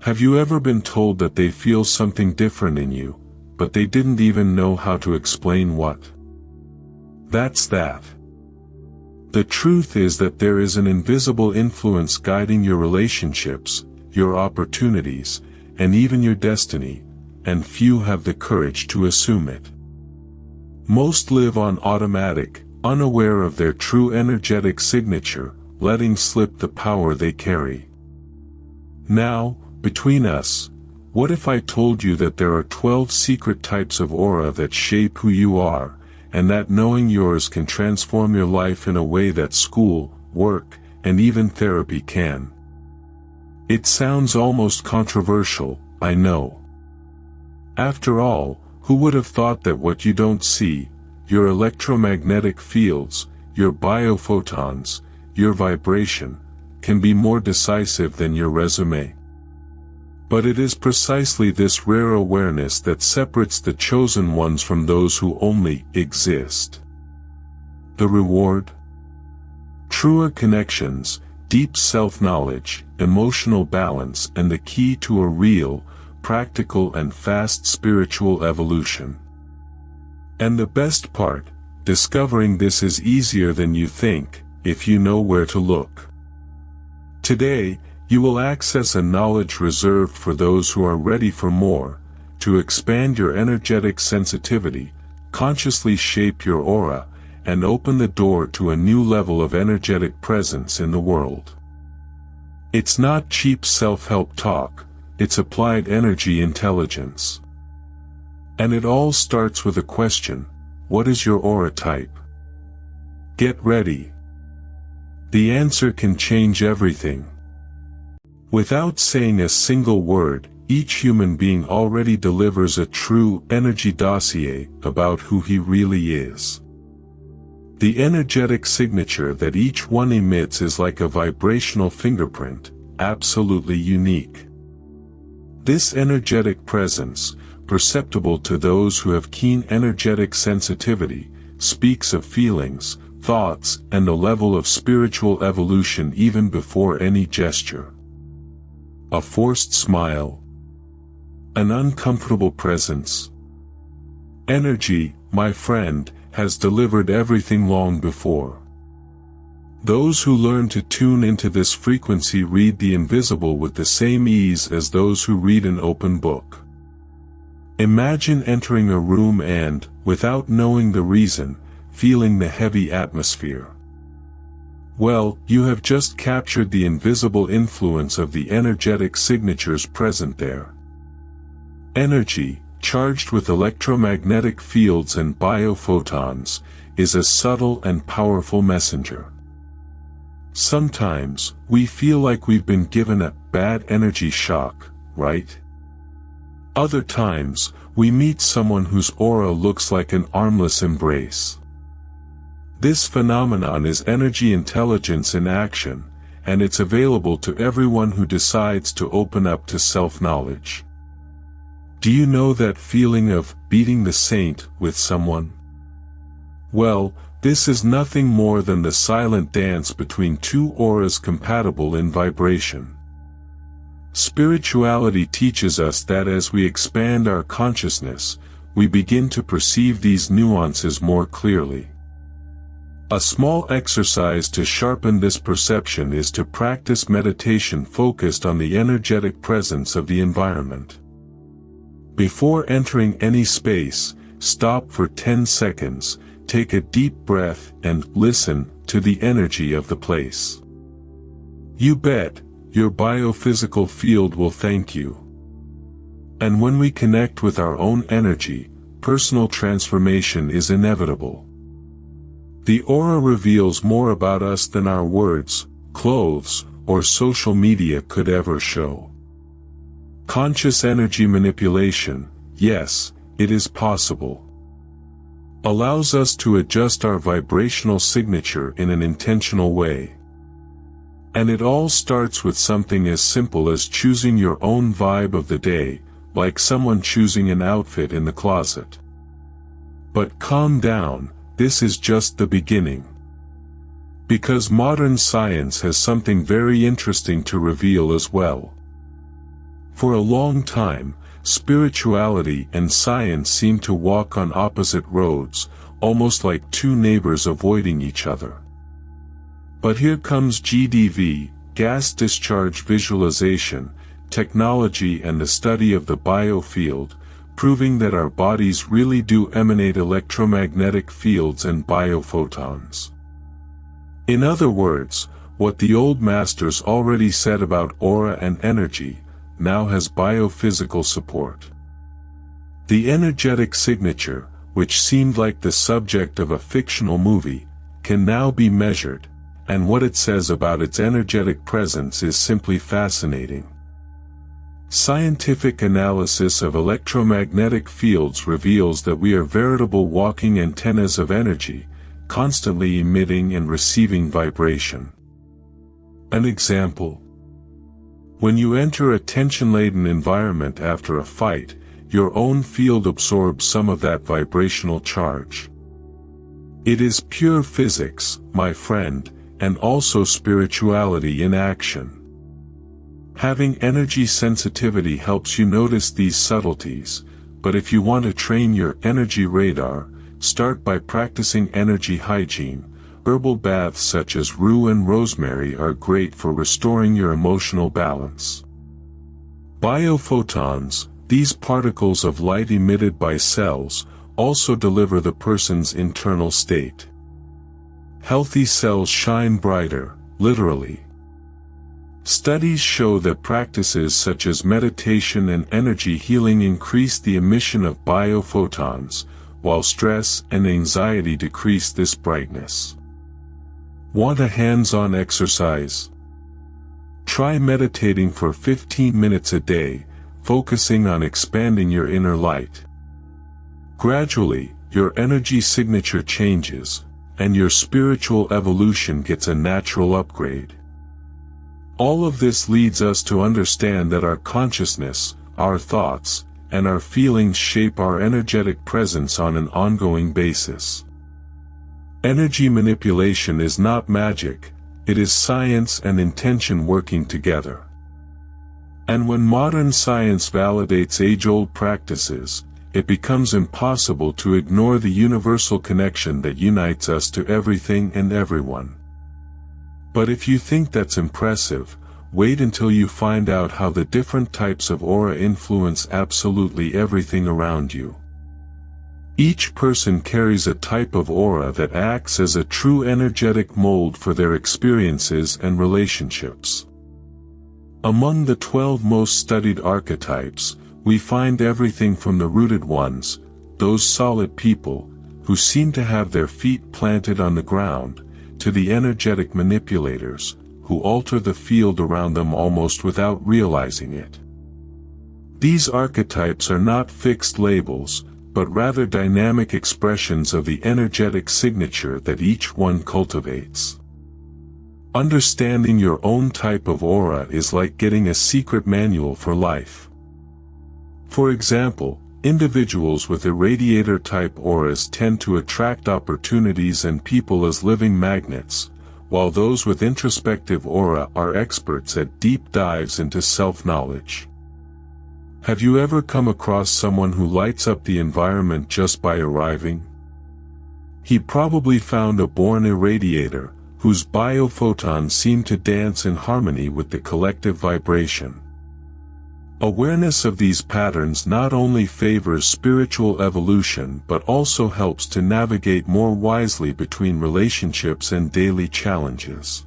Have you ever been told that they feel something different in you, but they didn't even know how to explain what? That's that. The truth is that there is an invisible influence guiding your relationships, your opportunities, and even your destiny, and few have the courage to assume it. Most live on automatic, unaware of their true energetic signature, letting slip the power they carry. Now, between us, what if I told you that there are 12 secret types of aura that shape who you are, and that knowing yours can transform your life in a way that school, work, and even therapy can? It sounds almost controversial, I know. After all, who would have thought that what you don't see, your electromagnetic fields, your biophotons, your vibration, can be more decisive than your resume? But it is precisely this rare awareness that separates the chosen ones from those who only exist. The reward? Truer connections, deep self-knowledge, emotional balance, and the key to a real, practical and fast spiritual evolution. And the best part, discovering this is easier than you think, if you know where to look. Today, you will access a knowledge reserved for those who are ready for more, to expand your energetic sensitivity, consciously shape your aura, and open the door to a new level of energetic presence in the world. It's not cheap self-help talk, it's applied energy intelligence. And it all starts with a question: what is your aura type? Get ready. The answer can change everything. Without saying a single word, each human being already delivers a true energy dossier about who he really is. The energetic signature that each one emits is like a vibrational fingerprint, absolutely unique. This energetic presence, perceptible to those who have keen energetic sensitivity, speaks of feelings, thoughts, and a level of spiritual evolution even before any gesture. A forced smile, an uncomfortable presence. Energy, my friend, has delivered everything long before. Those who learn to tune into this frequency read the invisible with the same ease as those who read an open book. Imagine entering a room and, without knowing the reason, feeling the heavy atmosphere. Well, you have just captured the invisible influence of the energetic signatures present there. Energy, charged with electromagnetic fields and biophotons, is a subtle and powerful messenger. Sometimes, we feel like we've been given a bad energy shock, right? Other times, we meet someone whose aura looks like an armless embrace. This phenomenon is energy intelligence in action, and it's available to everyone who decides to open up to self-knowledge. Do you know that feeling of beating the saint with someone? Well, this is nothing more than the silent dance between two auras compatible in vibration. Spirituality teaches us that as we expand our consciousness, we begin to perceive these nuances more clearly. A small exercise to sharpen this perception is to practice meditation focused on the energetic presence of the environment. Before entering any space, stop for 10 seconds, take a deep breath, and listen to the energy of the place. You bet, your biophysical field will thank you. And when we connect with our own energy, personal transformation is inevitable. The aura reveals more about us than our words, clothes, or social media could ever show. Conscious energy manipulation, yes, it is possible. Allows us to adjust our vibrational signature in an intentional way. And it all starts with something as simple as choosing your own vibe of the day, like someone choosing an outfit in the closet. But calm down, this is just the beginning. Because modern science has something very interesting to reveal as well. For a long time, spirituality and science seemed to walk on opposite roads, almost like two neighbors avoiding each other. But here comes GDV, gas discharge visualization, technology and the study of the biofield, proving that our bodies really do emanate electromagnetic fields and biophotons. In other words, what the old masters already said about aura and energy, now has biophysical support. The energetic signature, which seemed like the subject of a fictional movie, can now be measured, and what it says about its energetic presence is simply fascinating. Scientific analysis of electromagnetic fields reveals that we are veritable walking antennas of energy, constantly emitting and receiving vibration. An example: when you enter a tension-laden environment after a fight, your own field absorbs some of that vibrational charge. It is pure physics, my friend, and also spirituality in action. Having energy sensitivity helps you notice these subtleties, but if you want to train your energy radar, start by practicing energy hygiene. Herbal baths such as rue and rosemary are great for restoring your emotional balance. Biophotons, these particles of light emitted by cells, also deliver the person's internal state. Healthy cells shine brighter, literally. Studies show that practices such as meditation and energy healing increase the emission of biophotons, while stress and anxiety decrease this brightness. Want a hands-on exercise? Try meditating for 15 minutes a day, focusing on expanding your inner light. Gradually, your energy signature changes, and your spiritual evolution gets a natural upgrade. All of this leads us to understand that our consciousness, our thoughts, and our feelings shape our energetic presence on an ongoing basis. Energy manipulation is not magic, it is science and intention working together. And when modern science validates age-old practices, it becomes impossible to ignore the universal connection that unites us to everything and everyone. But if you think that's impressive, wait until you find out how the different types of aura influence absolutely everything around you. Each person carries a type of aura that acts as a true energetic mold for their experiences and relationships. Among the 12 most studied archetypes, we find everything from the rooted ones, those solid people, who seem to have their feet planted on the ground, to the energetic manipulators, who alter the field around them almost without realizing it. These archetypes are not fixed labels, but rather dynamic expressions of the energetic signature that each one cultivates. Understanding your own type of aura is like getting a secret manual for life. For example, individuals with irradiator-type auras tend to attract opportunities and people as living magnets, while those with introspective aura are experts at deep dives into self-knowledge. Have you ever come across someone who lights up the environment just by arriving? He probably found a born irradiator, whose biophotons seem to dance in harmony with the collective vibration. Awareness of these patterns not only favors spiritual evolution but also helps to navigate more wisely between relationships and daily challenges.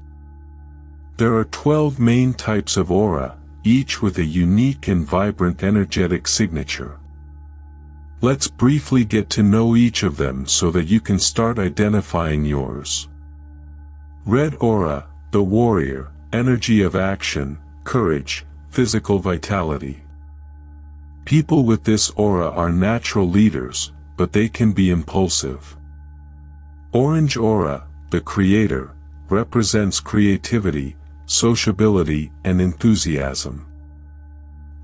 There are 12 main types of aura, each with a unique and vibrant energetic signature. Let's briefly get to know each of them so that you can start identifying yours. Red aura, the warrior, energy of action, courage, physical vitality. People with this aura are natural leaders, but they can be impulsive. Orange aura, the creator, represents creativity, sociability, and enthusiasm.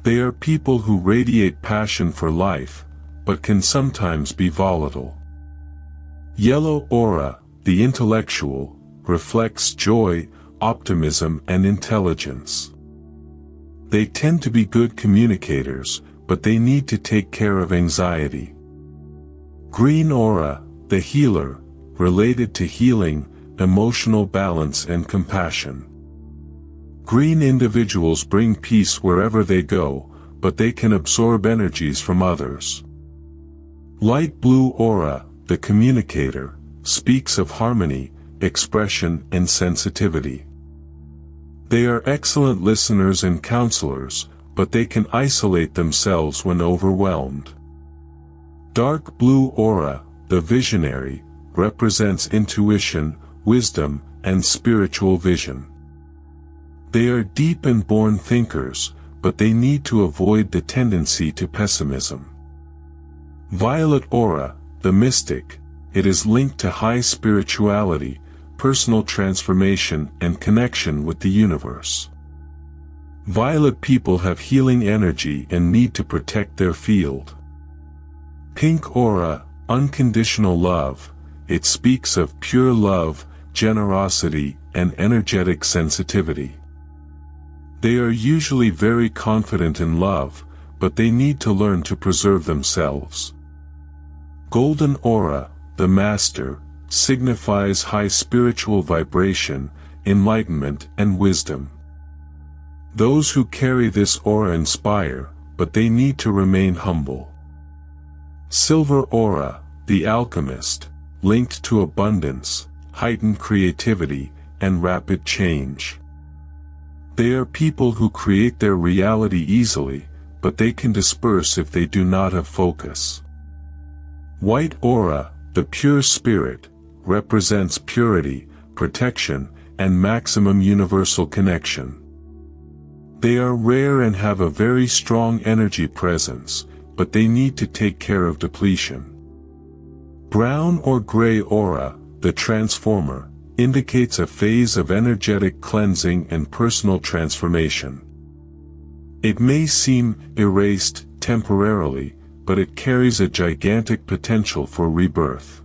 They are people who radiate passion for life, but can sometimes be volatile. Yellow aura, the intellectual, reflects joy, optimism, and intelligence. They tend to be good communicators, but they need to take care of anxiety. Green aura, the healer, related to healing, emotional balance and compassion. Green individuals bring peace wherever they go, but they can absorb energies from others. Light blue aura, the communicator, speaks of harmony, expression and sensitivity. They are excellent listeners and counselors, but they can isolate themselves when overwhelmed. Dark blue aura, the visionary, represents intuition, wisdom, and spiritual vision. They are deep and born thinkers, but they need to avoid the tendency to pessimism. Violet aura, the mystic, it is linked to high spirituality, personal transformation and connection with the universe. Violet people have healing energy and need to protect their field. Pink aura, unconditional love, it speaks of pure love, generosity, and energetic sensitivity. They are usually very confident in love, but they need to learn to preserve themselves. Golden aura, the master, signifies high spiritual vibration, enlightenment and wisdom. Those who carry this aura inspire, but they need to remain humble. Silver aura, the alchemist, linked to abundance, heightened creativity, and rapid change. They are people who create their reality easily, but they can disperse if they do not have focus. White aura, the pure spirit, represents purity, protection, and maximum universal connection. They are rare and have a very strong energy presence, but they need to take care of depletion. Brown or gray aura, the transformer, indicates a phase of energetic cleansing and personal transformation. It may seem erased temporarily, but it carries a gigantic potential for rebirth.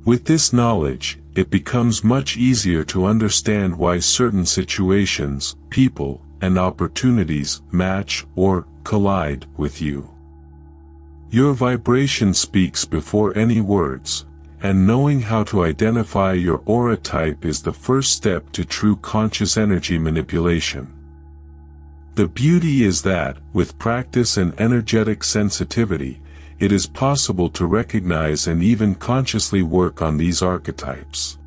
With this knowledge, it becomes much easier to understand why certain situations, people, and opportunities match or collide with you. Your vibration speaks before any words, and knowing how to identify your aura type is the first step to true conscious energy manipulation. The beauty is that, with practice and energetic sensitivity, it is possible to recognize and even consciously work on these archetypes.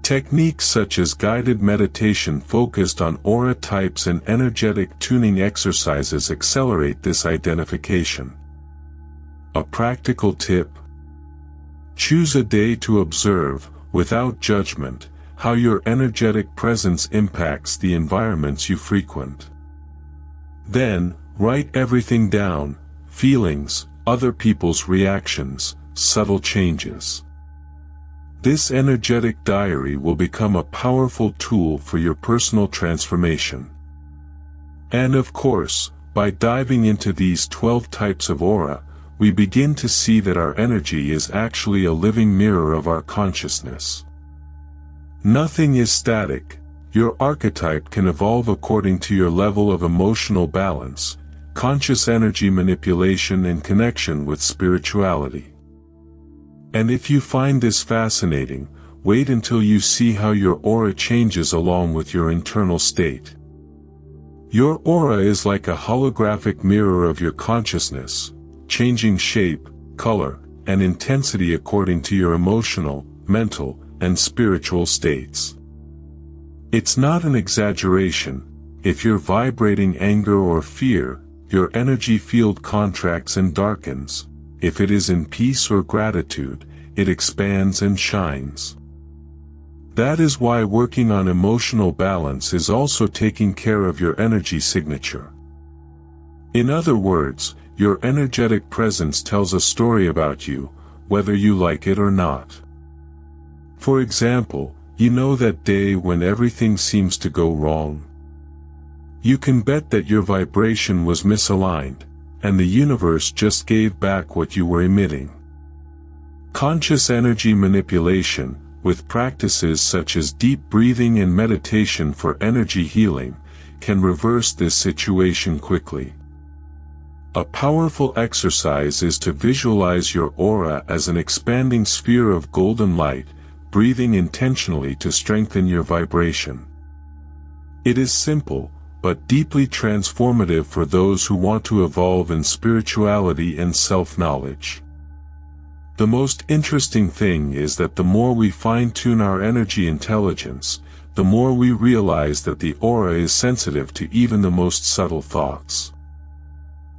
Techniques such as guided meditation focused on aura types and energetic tuning exercises accelerate this identification. A practical tip: choose a day to observe, without judgment, how your energetic presence impacts the environments you frequent. Then, write everything down: feelings, other people's reactions, subtle changes. This energetic diary will become a powerful tool for your personal transformation. And of course, by diving into these 12 types of aura, we begin to see that our energy is actually a living mirror of our consciousness. Nothing is static. Your archetype can evolve according to your level of emotional balance, conscious energy manipulation and connection with spirituality. And if you find this fascinating, wait until you see how your aura changes along with your internal state. Your aura is like a holographic mirror of your consciousness, changing shape, color, and intensity according to your emotional, mental, and spiritual states. It's not an exaggeration. If you're vibrating anger or fear, your energy field contracts and darkens. If it is in peace or gratitude, it expands and shines. That is why working on emotional balance is also taking care of your energy signature. In other words, your energetic presence tells a story about you, whether you like it or not. For example, you know that day when everything seems to go wrong? You can bet that your vibration was misaligned, and the universe just gave back what you were emitting. Conscious energy manipulation, with practices such as deep breathing and meditation for energy healing, can reverse this situation quickly. A powerful exercise is to visualize your aura as an expanding sphere of golden light, breathing intentionally to strengthen your vibration. It is simple, but deeply transformative for those who want to evolve in spirituality and self-knowledge. The most interesting thing is that the more we fine-tune our energy intelligence, the more we realize that the aura is sensitive to even the most subtle thoughts.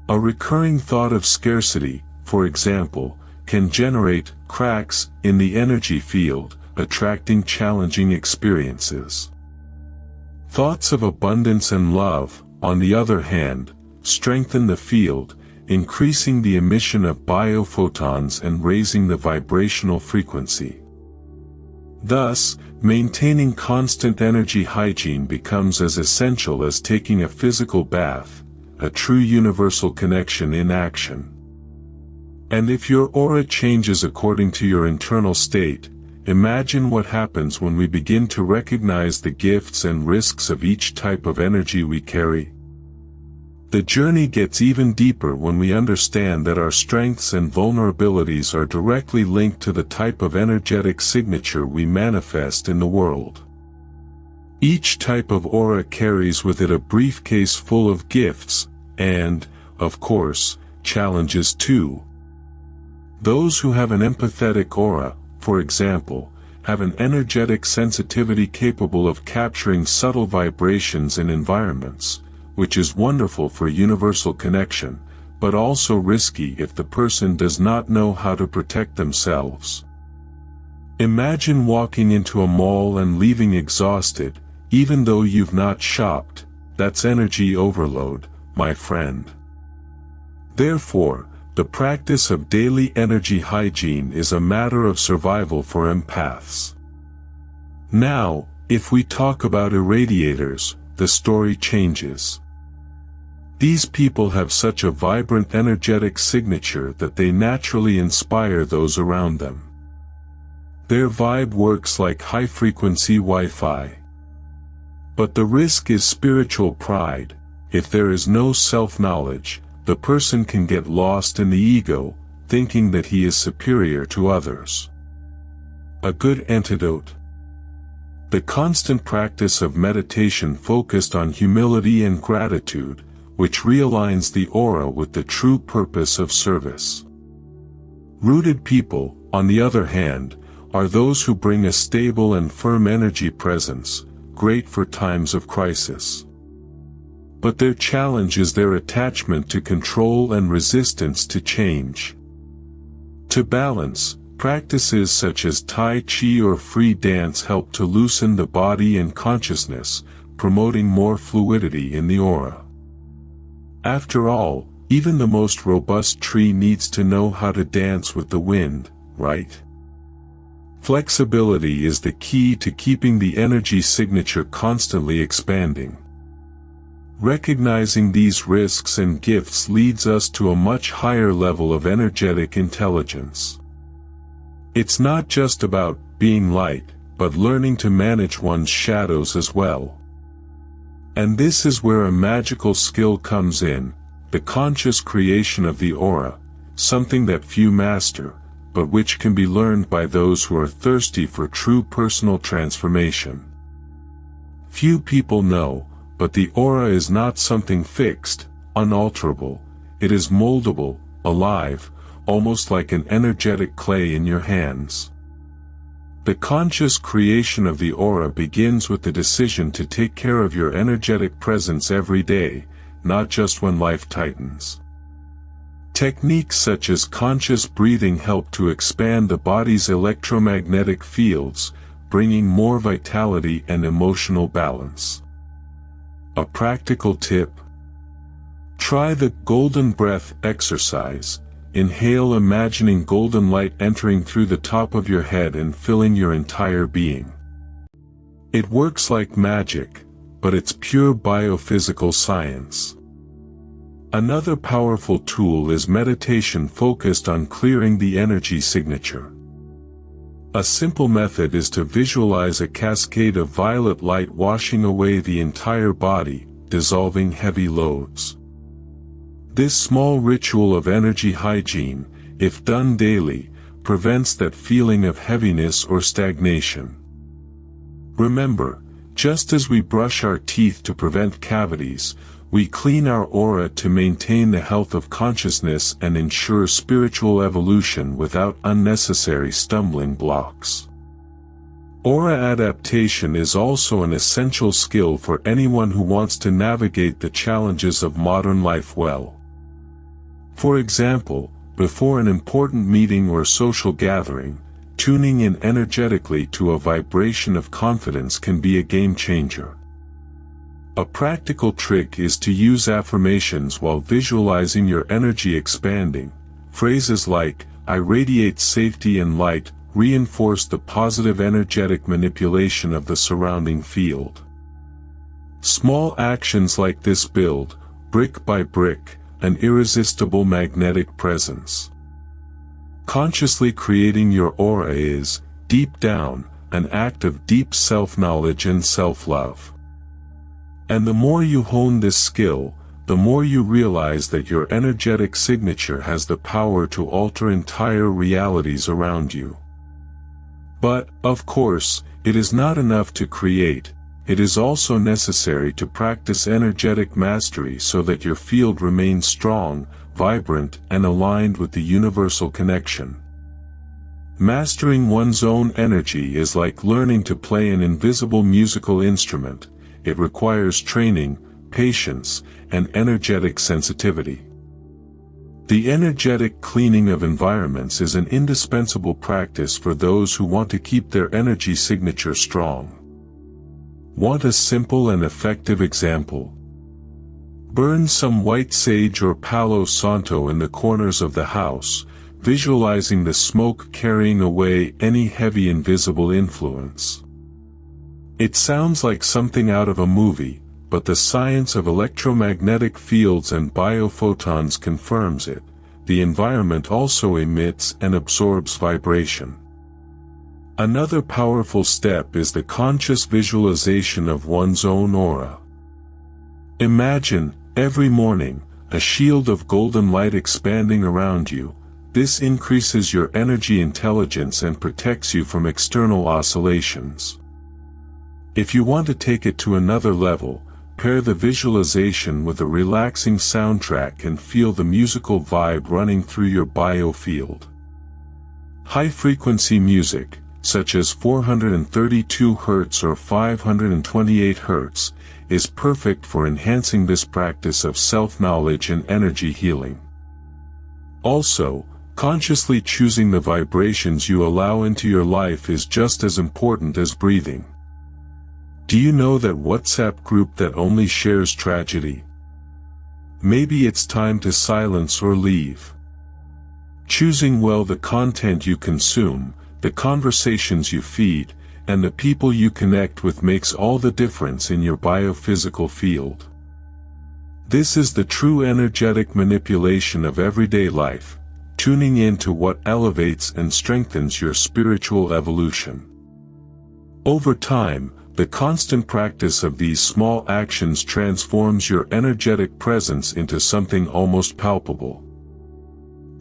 A recurring thought of scarcity, for example, can generate cracks in the energy field, attracting challenging experiences. Thoughts of abundance and love, on the other hand, strengthen the field, increasing the emission of biophotons and raising the vibrational frequency. Thus, maintaining constant energy hygiene becomes as essential as taking a physical bath, a true universal connection in action. And if your aura changes according to your internal state, imagine what happens when we begin to recognize the gifts and risks of each type of energy we carry. The journey gets even deeper when we understand that our strengths and vulnerabilities are directly linked to the type of energetic signature we manifest in the world. Each type of aura carries with it a briefcase full of gifts, and, of course, challenges too. Those who have an empathetic aura, for example, have an energetic sensitivity capable of capturing subtle vibrations in environments, which is wonderful for universal connection, but also risky if the person does not know how to protect themselves. Imagine walking into a mall and leaving exhausted, even though you've not shopped. That's energy overload, my friend. Therefore, the practice of daily energy hygiene is a matter of survival for empaths. Now, if we talk about irradiators, the story changes. These people have such a vibrant energetic signature that they naturally inspire those around them. Their vibe works like high-frequency Wi-Fi. But the risk is spiritual pride. If there is no self-knowledge, the person can get lost in the ego, thinking that he is superior to others. A good antidote. The constant practice of meditation focused on humility and gratitude, which realigns the aura with the true purpose of service. Rooted people, on the other hand, are those who bring a stable and firm energy presence, great for times of crisis. But their challenge is their attachment to control and resistance to change. To balance, practices such as Tai Chi or free dance help to loosen the body and consciousness, promoting more fluidity in the aura. After all, even the most robust tree needs to know how to dance with the wind, right? Flexibility is the key to keeping the energy signature constantly expanding. Recognizing these risks and gifts leads us to a much higher level of energetic intelligence. It's not just about being light, but learning to manage one's shadows as well. And this is where a magical skill comes in, the conscious creation of the aura, something that few master, but which can be learned by those who are thirsty for true personal transformation. Few people know, but the aura is not something fixed, unalterable. It is moldable, alive, almost like an energetic clay in your hands. The conscious creation of the aura begins with the decision to take care of your energetic presence every day, not just when life tightens. Techniques such as conscious breathing help to expand the body's electromagnetic fields, bringing more vitality and emotional balance. A practical tip: try the golden breath exercise. Inhale, imagining golden light entering through the top of your head and filling your entire being. It works like magic, but it's pure biophysical science. Another powerful tool is meditation focused on clearing the energy signature. A simple method is to visualize a cascade of violet light washing away the entire body, dissolving heavy loads. This small ritual of energy hygiene, if done daily, prevents that feeling of heaviness or stagnation. Remember, just as we brush our teeth to prevent cavities, we clean our aura to maintain the health of consciousness and ensure spiritual evolution without unnecessary stumbling blocks. Aura adaptation is also an essential skill for anyone who wants to navigate the challenges of modern life well. For example, before an important meeting or social gathering, tuning in energetically to a vibration of confidence can be a game changer. A practical trick is to use affirmations while visualizing your energy expanding. Phrases like, "I radiate safety and light," reinforce the positive energetic manipulation of the surrounding field. Small actions like this build, brick by brick, an irresistible magnetic presence. Consciously creating your aura is, deep down, an act of deep self-knowledge and self-love. And the more you hone this skill, the more you realize that your energetic signature has the power to alter entire realities around you. But, of course, it is not enough to create. It is also necessary to practice energetic mastery so that your field remains strong, vibrant, and aligned with the universal connection. Mastering one's own energy is like learning to play an invisible musical instrument. It requires training, patience, and energetic sensitivity. The energetic cleaning of environments is an indispensable practice for those who want to keep their energy signature strong. Want a simple and effective example? Burn some white sage or Palo Santo in the corners of the house, visualizing the smoke carrying away any heavy invisible influence. It sounds like something out of a movie, but the science of electromagnetic fields and biophotons confirms it. The environment also emits and absorbs vibration. Another powerful step is the conscious visualization of one's own aura. Imagine, every morning, a shield of golden light expanding around you. This increases your energy intelligence and protects you from external oscillations. If you want to take it to another level, pair the visualization with a relaxing soundtrack and feel the musical vibe running through your biofield. High-frequency music, such as 432 Hz or 528 Hz, is perfect for enhancing this practice of self-knowledge and energy healing. Also, consciously choosing the vibrations you allow into your life is just as important as breathing. Do you know that WhatsApp group that only shares tragedy? Maybe it's time to silence or leave. Choosing well the content you consume, the conversations you feed, and the people you connect with makes all the difference in your biophysical field. This is the true energetic manipulation of everyday life, tuning into what elevates and strengthens your spiritual evolution. Over time, the constant practice of these small actions transforms your energetic presence into something almost palpable.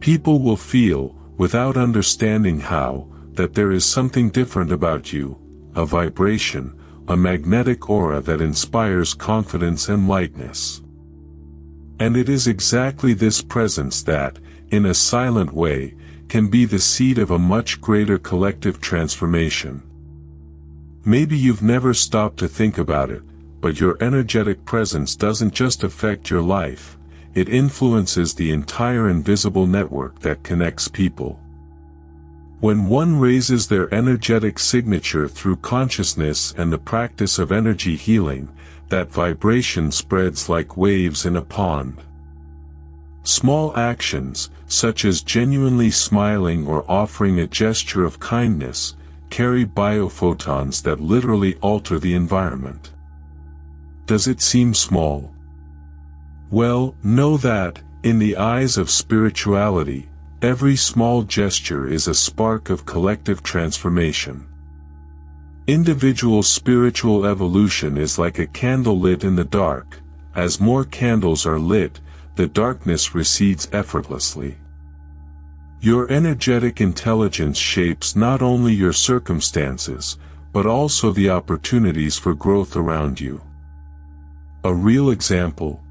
People will feel, without understanding how, that there is something different about you, a vibration, a magnetic aura that inspires confidence and lightness. And it is exactly this presence that, in a silent way, can be the seed of a much greater collective transformation. Maybe you've never stopped to think about it, but your energetic presence doesn't just affect your life, it influences the entire invisible network that connects people. When one raises their energetic signature through consciousness and the practice of energy healing, that vibration spreads like waves in a pond. Small actions, such as genuinely smiling or offering a gesture of kindness, carry biophotons that literally alter the environment. Does it seem small? Well, know that, in the eyes of spirituality, every small gesture is a spark of collective transformation. Individual spiritual evolution is like a candle lit in the dark, as more candles are lit, the darkness recedes effortlessly. Your energetic intelligence shapes not only your circumstances, but also the opportunities for growth around you. A real example: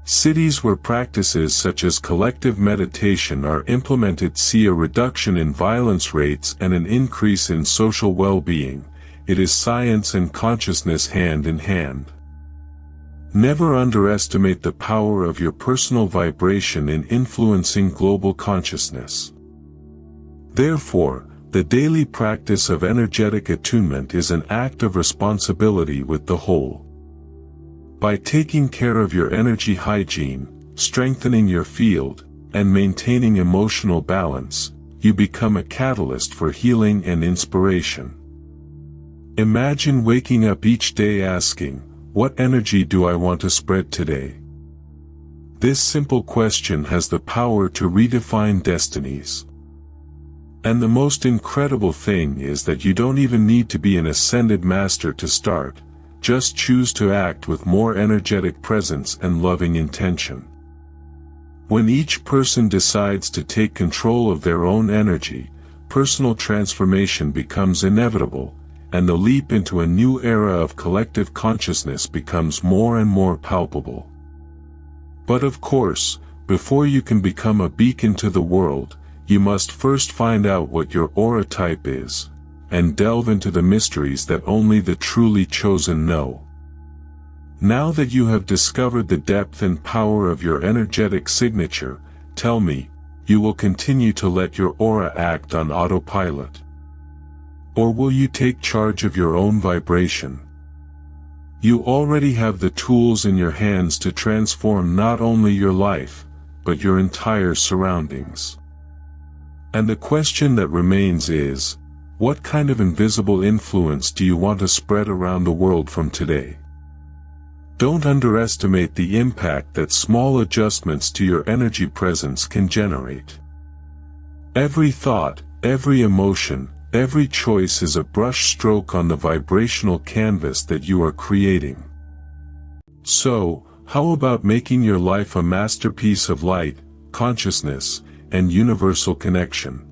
cities where practices such as collective meditation are implemented see a reduction in violence rates and an increase in social well-being. It is science and consciousness hand in hand. Never underestimate the power of your personal vibration in influencing global consciousness. Therefore, the daily practice of energetic attunement is an act of responsibility with the whole. By taking care of your energy hygiene, strengthening your field, and maintaining emotional balance, you become a catalyst for healing and inspiration. Imagine waking up each day asking, "What energy do I want to spread today?" This simple question has the power to redefine destinies. And the most incredible thing is that you don't even need to be an ascended master to start. Just choose to act with more energetic presence and loving intention. When each person decides to take control of their own energy, personal transformation becomes inevitable, and the leap into a new era of collective consciousness becomes more and more palpable. But of course, before you can become a beacon to the world, you must first find out what your aura type is, and delve into the mysteries that only the truly chosen know. Now that you have discovered the depth and power of your energetic signature, tell me, you will continue to let your aura act on autopilot? Or will you take charge of your own vibration? You already have the tools in your hands to transform not only your life, but your entire surroundings. And the question that remains is, what kind of invisible influence do you want to spread around the world from today? Don't underestimate the impact that small adjustments to your energy presence can generate. Every thought, every emotion, every choice is a brush stroke on the vibrational canvas that you are creating. So, how about making your life a masterpiece of light, consciousness, and universal connection?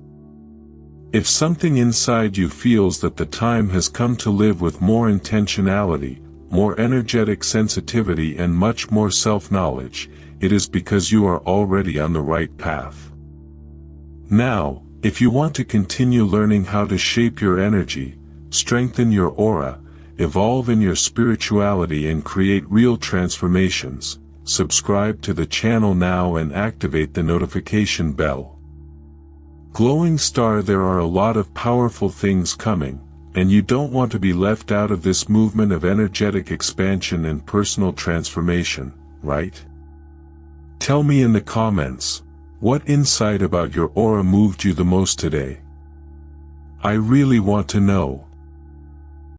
If something inside you feels that the time has come to live with more intentionality, more energetic sensitivity and much more self-knowledge, it is because you are already on the right path. Now, if you want to continue learning how to shape your energy, strengthen your aura, evolve in your spirituality and create real transformations, subscribe to the channel now and activate the notification bell. Glowing star, there are a lot of powerful things coming, and you don't want to be left out of this movement of energetic expansion and personal transformation, right? Tell me in the comments, what insight about your aura moved you the most today? I really want to know.